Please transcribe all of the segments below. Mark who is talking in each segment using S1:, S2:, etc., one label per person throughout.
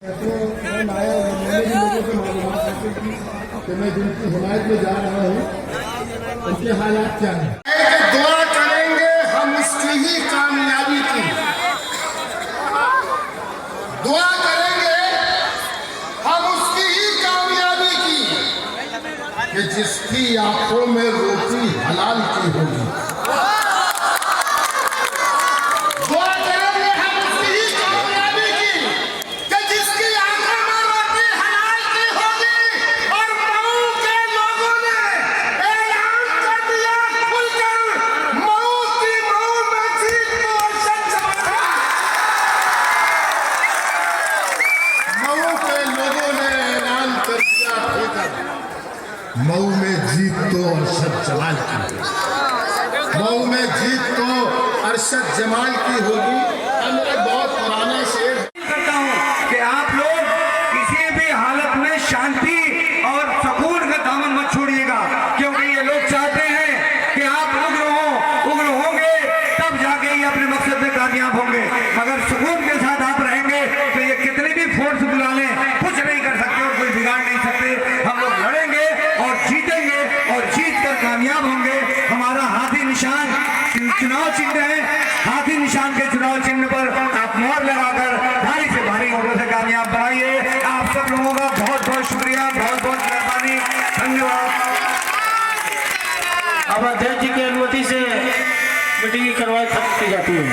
S1: कि मैं जिनकी हिमायत में जा रहा हूँ उनके हालात क्या हैं। दुआ करेंगे हम उसकी ही कामयाबी की, दुआ करेंगे हम उसकी ही कामयाबी की कि जिसकी आंखों में रोटी हलाल की होगी। मऊ में जीत तो अरशद जमाल की, मऊ में जीत तो अरशद जमाल की होगी। मेरा बहुत पुराना शेर
S2: करता हूँ कि आप लोग किसी भी हालत में शांति और सुकून का दामन मत छोड़िएगा, क्योंकि ये लोग चाहते हैं कि आप उग्र होंगे तब जाके ये अपने मकसद में कामयाब होंगे। मगर सुकून के साथ आप रहेंगे तो ये कितने भी फोर्स बुला लें कुछ नहीं कर सकते और कोई बिगाड़ नहीं सकते। हम लोग लड़ेंगे और जीतेंगे और जीत कर कामयाब होंगे। हमारा हाथी निशान चुनाव चिन्ह है, हाथी निशान के चुनाव चिन्ह पर आप मोहर लगाकर भारी से भारी वोटों से कामयाब बनाइए। आप सब लोगों का बहुत बहुत शुक्रिया, बहुत बहुत मेहरबानी, धन्यवाद।
S3: अब अध्यक्ष जी की अनुमति से मीटिंग की कार्रवाई खत्म की जाती है।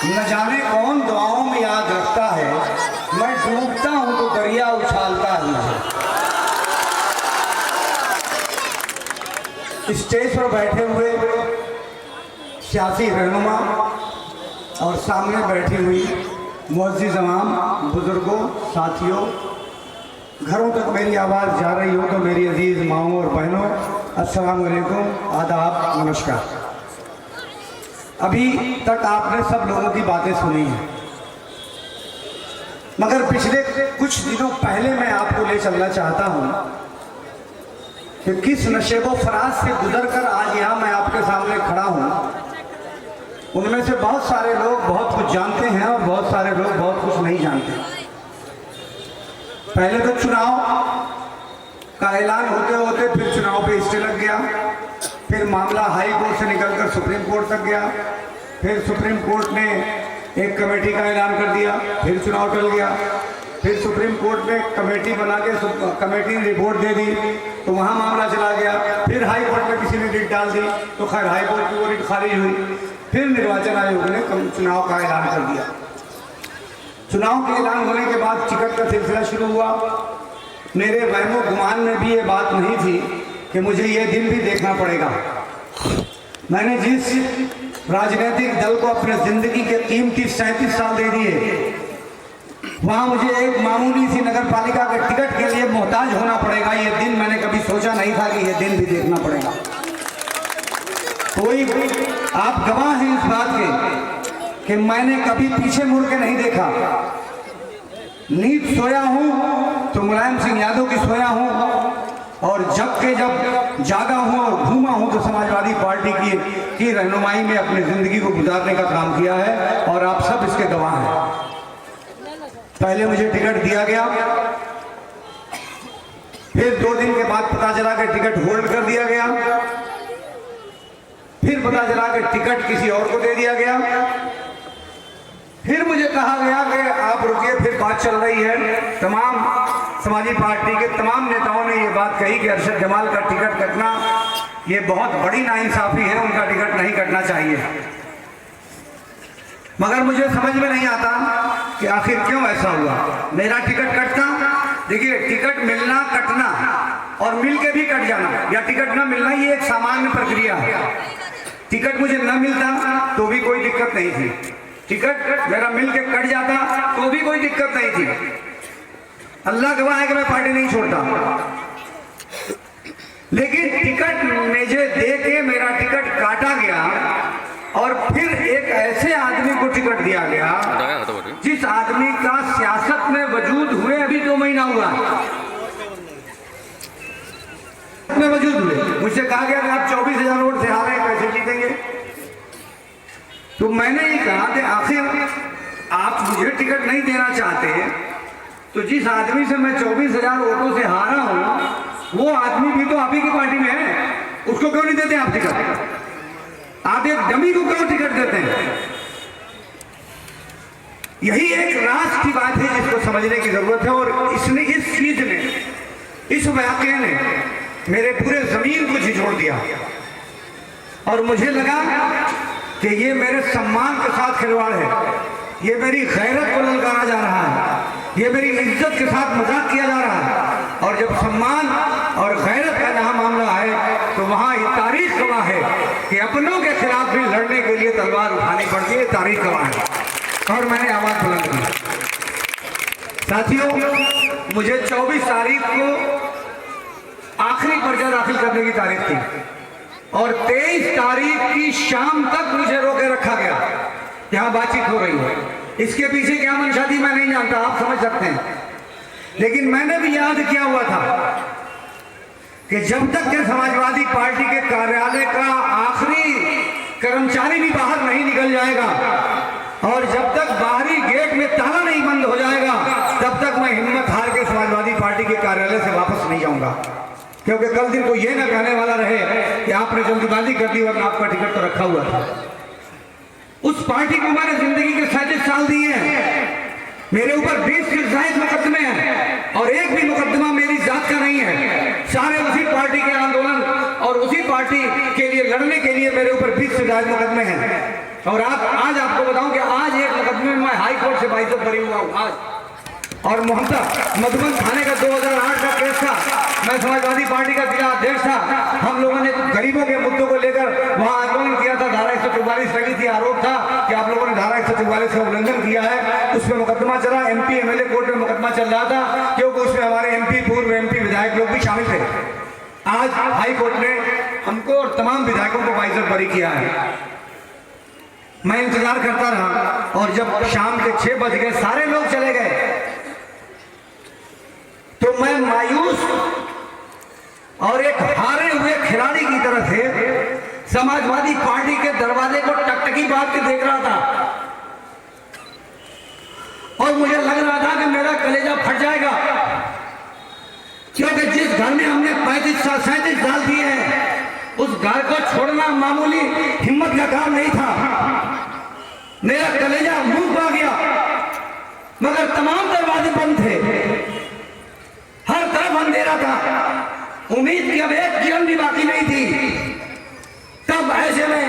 S2: न जाने कौन दुआओं में याद रखता है, मैं डूबता हूं तो दरिया उछालता ही है। स्टेज पर बैठे हुए सियासी रहनुमा और सामने बैठी हुई मुअज़्ज़िज़ अवाम, बुजुर्गों, साथियों, घरों तक मेरी आवाज़ जा रही हो तो मेरी अजीज़ माओं और बहनों, अस्सलाम वालेकुम, आदाब, नमस्कार। अभी तक आपने सब लोगों की बातें सुनी हैं, मगर पिछले कुछ दिनों पहले मैं आपको ले चलना चाहता हूं कि किस नशेबो फराज से गुजरकर आज यहाँ मैं आपके सामने खड़ा हूं। उनमें से बहुत सारे लोग बहुत कुछ जानते हैं और बहुत सारे लोग बहुत कुछ नहीं जानते। पहले तो चुनाव का ऐलान होते होते फिर चुनाव पे स्टे लग गया, फिर मामला हाई कोर्ट से निकलकर सुप्रीम कोर्ट तक गया, फिर सुप्रीम कोर्ट ने एक कमेटी का ऐलान कर दिया, फिर चुनाव टल गया, फिर सुप्रीम कोर्ट ने कमेटी बना के कमेटी ने रिपोर्ट दे दी तो वहाँ मामला चला गया, फिर हाई कोर्ट में किसी ने रिट डाल दी तो खैर हाई कोर्ट की वो रिट खारिज हुई, फिर निर्वाचन आयोग ने चुनाव का ऐलान कर दिया। चुनाव के ऐलान होने के बाद टिकट का सिलसिला शुरू हुआ। मेरे वहमो गुमान में भी ये बात नहीं थी कि मुझे ये दिन भी देखना पड़ेगा। मैंने जिस राजनीतिक दल को अपने जिंदगी के कीमती 37 साल दे दिए, वहाँ मुझे एक मामूली सी नगर पालिका के टिकट के लिए मोहताज होना पड़ेगा। ये दिन मैंने कभी सोचा नहीं था कि ये दिन भी देखना पड़ेगा। कोई आप गवाह हैं इस बात के कि मैंने कभी पीछे मुड़ के नहीं देखा। नींद सोया हूँ तो मुलायम सिंह यादव की सोया हूँ, और जब जागा हूँ और घूमा हूँ तो समाजवादी पार्टी की रहनुमाई में अपनी जिंदगी को गुजारने का काम किया है, और आप सब इसके गवाह हैं। पहले मुझे टिकट दिया गया, फिर 2 दिन के बाद पता चला कि टिकट होल्ड कर दिया गया, फिर पता चला कि टिकट किसी और को दे दिया गया, फिर मुझे कहा गया कि आप रुकिए, फिर बात चल रही है। तमाम समाजी पार्टी के तमाम नेताओं ने ये बात कही कि अरशद जमाल का टिकट कटना ये बहुत बड़ी नाइंसाफी है, उनका टिकट नहीं कटना चाहिए। मगर मुझे समझ में नहीं आता कि आखिर क्यों ऐसा हुआ। मेरा टिकट कटना, देखिए टिकट मिलना, कटना और मिल के भी कट जाना या टिकट न मिलना ये एक सामान्य प्रक्रिया है। टिकट मुझे न मिलता तो भी कोई दिक्कत नहीं थी, टिकट मेरा मिल के कट जाता तो भी कोई दिक्कत नहीं थी। अल्लाह गवाह है कि मैं पार्टी नहीं छोड़ता, लेकिन टिकट मुझे दे के मेरा टिकट काटा गया और फिर एक ऐसे आदमी को टिकट दिया गया जिस आदमी का सियासत में वजूद हुए अभी 2 महीना हुआ। मुझसे कहा गया कि आप 24,000 वोट से हारे हैं, कैसे जीतेंगे? तो मैंने ये कहा कि आखिर आप मुझे टिकट नहीं देना चाहते, तो जिस आदमी से मैं 24,000 वोटों से हारा हूं, वो आदमी भी तो आप ही की पार्टी में है, उसको क्यों नहीं देते आप टिकट? आप एक डमी को क्यों टिकट देते हैं? यही एक राज की बात है जिसको समझने की जरूरत है। और इसने, इस चीज ने, इस वाकये ने मेरे पूरे जमीन को झिझोड़ दिया और मुझे लगा कि ये मेरे सम्मान के साथ खिलवाड़ है, ये मेरी गैरत को ललकारा जा रहा है, ये मेरी इज्जत के साथ मजाक किया जा रहा है। और जब सम्मान और गैरत का जहां मामला है तो वहां ये तारीख गवाह है कि अपनों के खिलाफ भी लड़ने के लिए तलवार उठानी पड़ती है, तारीख गवाह है। और मैंने आवाज बुलंद की। साथियों, मुझे 24 तारीख को आखिरी पर्चा दाखिल करने की तारीख थी और 23 तारीख की शाम तक मुझे रोके रखा गया। यहाँ बातचीत हो रही है, इसके पीछे क्या मंशा थी मैं नहीं जानता, आप समझ सकते हैं। लेकिन मैंने भी याद किया हुआ था कि जब तक के समाजवादी पार्टी के कार्यालय का आखिरी कर्मचारी भी बाहर नहीं निकल जाएगा और जब तक बाहरी गेट में ताला नहीं बंद हो जाएगा, तब तक मैं हिम्मत हार के समाजवादी पार्टी के कार्यालय से वापस नहीं जाऊंगा। क्योंकि कल दिन को यह ना कहने वाला रहे कि आपने जल्दबाजी कर दी वरना आपका टिकट तो रखा हुआ था। उस पार्टी को मैंने जिंदगी के 37 साल दिए हैं, मेरे ऊपर 20 से ज्यादा मुकदमे हैं और एक भी मुकदमा मेरी जात का नहीं है। सारे उसी पार्टी के आंदोलन और उसी पार्टी के लिए लड़ने के लिए मेरे ऊपर 20 से ज्यादा मुकदमे हैं। और आज आपको बताऊं कि आज एक मुकदमे में मैं हाई कोर्ट से बाइज्जत बरी हुआ हूं आज। और मधुबन थाने का 2008 का केस था, मैं समाजवादी पार्टी का जिला अध्यक्ष था। हम लोगों ने गरीबों के मुद्दों को लेकर वहां आंदोलन किया था। धारा 144 लगी थी, आरोप था कि आप लोगों ने धारा 144 का उल्लंघन किया है। उसमें मुकदमा चला, MP MLA कोर्ट में मुकदमा चल रहा था, क्योंकि उसमें हमारे MP, पूर्व MP विधायक लोग भी शामिल थे। आज हाई कोर्ट ने हमको और तमाम विधायकों को बाइज्जत बरी किया है। मैं इंतजार करता रहा और जब शाम के 6 बज गए, सारे लोग चले गए, तो मैं मायूस और एक हारे हुए खिलाड़ी की तरह से समाजवादी पार्टी के दरवाजे को टकटकी बांध के देख रहा था और मुझे लग रहा था कि मेरा कलेजा फट जाएगा। क्योंकि जिस घर में हमने 37 साल दिए हैं, उस घर को छोड़ना मामूली हिम्मत का काम नहीं था। मेरा कलेजा मुंह पा गया, मगर तमाम दरवाजे बंद थे, हर तरफ अंधेरा था, उम्मीद की अब एक किरण भी बाकी नहीं थी। तब ऐसे में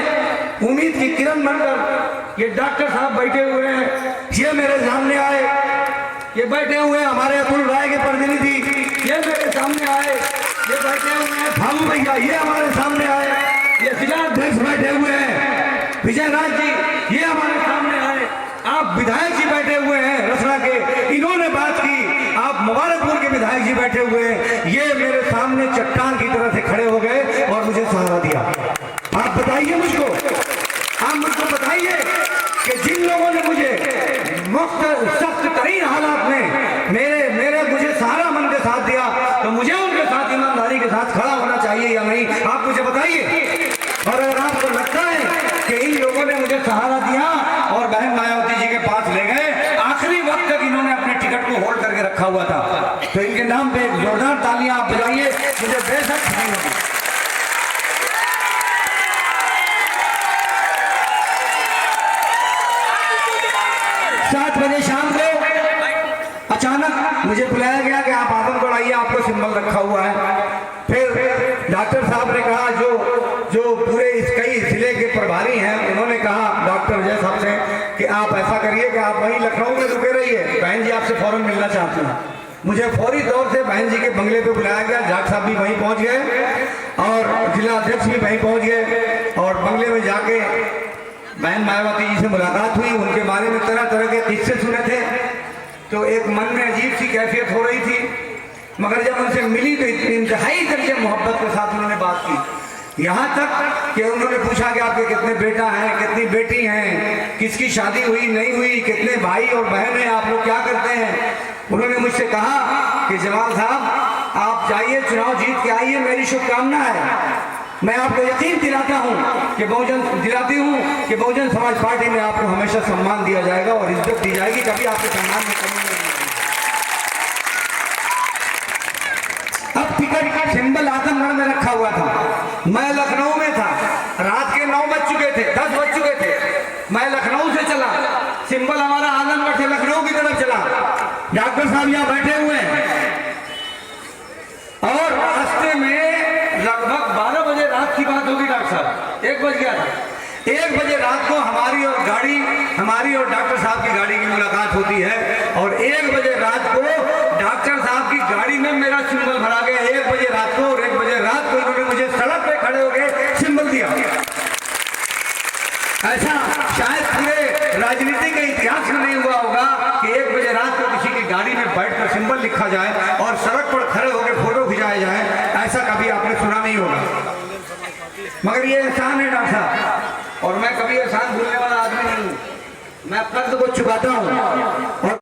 S2: उम्मीद की किरण बनकर ये डॉक्टर साहब बैठे हुए हैं, ये मेरे सामने आए, ये बैठे हुए हैं हमारे अतुल राय के प्रतिनिधि, ये मेरे सामने आए, ये बैठे हुए हैं भालू भैया, ये हमारे सामने आए, ये जिला अध्यक्ष बैठे हुए हैं विजय राज जी, ये हमारे सामने आए, आप विधायक जी बैठे हुए हैं रसना के, इन्होंने बात की, आप मुबारकपुर के विधायक जी बैठे हुए हैं, ये मेरे सामने चट्टान की तरह से खड़े हो गए और मुझे सहारा दिया। आप बताइए मुझको, आप मुझको बताइए कि जिन लोगों ने मुझे सख्त तरीन हालात में मेरे मुझे सहारा मन के साथ दिया, तो मुझे उनके साथ ईमानदारी के साथ खड़ा होना चाहिए या नहीं, आप मुझे बताइए। और अगर आपको लगता है कि इन लोगों ने मुझे सहारा दिया और बहन मायावती जी के पास ले गए, आखिरी वक्त तक इन्होंने अपने टिकट को होल्ड करके रखा हुआ था, तो इनके नाम पे जोरदार तालियां आप बजाइए, मुझे बेशक खुशी होगी। 7 बजे शाम को अचानक मुझे बुलाया गया कि आप आजमगढ़ आइए, आपको सिंबल रखा हुआ है। फिर डॉक्टर साहब ने कहा, जो पूरे इस कई जिले के प्रभारी हैं, उन्होंने कहा डॉक्टर विजय साहब से कि आप ऐसा करिए कि आप वहीं लखनऊ में रुके रहिए, बहन जी आपसे फौरन मिलना चाहती हैं। मुझे फौरी तौर से बहन जी के बंगले पे बुलाया गया, जाट साहब भी वहीं पहुंच गए और जिला अध्यक्ष भी वहीं पहुंच गए और बंगले में जाके बहन मायावती जी से मुलाकात हुई। उनके बारे में तरह तरह के किस्से सुने थे, तो एक मन में अजीब सी कैफियत हो रही थी, मगर जब उनसे मिली तो इतनी इंतहाई दर्जे मोहब्बत के साथ उन्होंने बात की। यहाँ तक कि उन्होंने पूछा कि आपके कितने बेटा हैं, कितनी बेटी हैं, किसकी शादी हुई नहीं हुई, कितने भाई और बहन हैं, आप लोग क्या करते हैं। उन्होंने मुझसे कहा कि जमाल साहब आप जाइए, चुनाव जीत के आइए, मेरी शुभकामना है। मैं आपको यकीन दिलाता हूं कि बहुजन समाज पार्टी में आपको हमेशा सम्मान दिया जाएगा और इज्जत दी जाएगी, कभी आपके सम्मान में कमी नहीं होगी। अब टिकट सिंबल आजमगढ़ में रखा हुआ था, मैं लखनऊ में था, रात के 9 बज चुके थे, 10 बज चुके थे, मैं लखनऊ से चला, सिंबल हमारा आजमगढ़ से लखनऊ की तरफ चला। डॉक्टर साहब यहाँ बैठे हुए हैं और रास्ते में लगभग 12 बजे रात की बात होगी, डॉक्टर साहब 1 बज गया था, 1 बजे रात को हमारी और डॉक्टर साहब की गाड़ी की मुलाकात होती है और 1 बजे रात को डॉक्टर साहब की गाड़ी में मेरा सिंबल भरा गया। 1 बजे रात को और 1 बजे रात को इन्होंने मुझे सड़क पे खड़े होकर सिंबल दिया। ऐसा शायद पूरे राजनीति के इतिहास में नहीं हुआ होगा कि 1 बजे रात को किसी की गाड़ी में बैठकर सिंबल लिखा जाए और सड़क पर खड़े होकर फोटो खिंचाया जाए, ऐसा कभी आपने सुना नहीं होगा। मगर ये एहसान है डॉक्टर साहब, और मैं कभी एहसान भूलने वाला आदमी नहीं हूँ, मैं कर्ज को चुकाता हूँ।